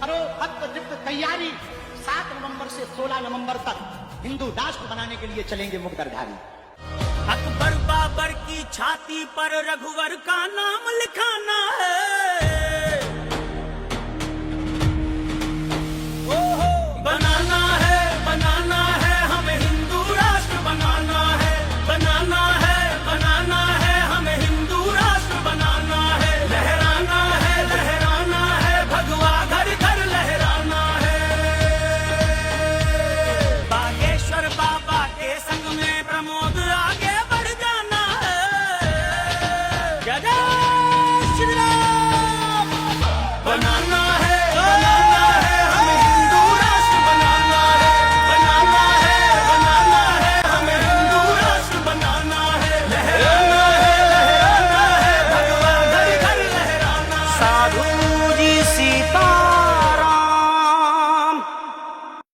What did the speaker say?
करो हद तैयारी, 7 नवंबर से 16 नवंबर तक हिंदू राष्ट्र बनाने के लिए चलेंगे मुकद्दरधारी। अकबर बाबर की छाती पर रघुवर का नाम लिखाना है।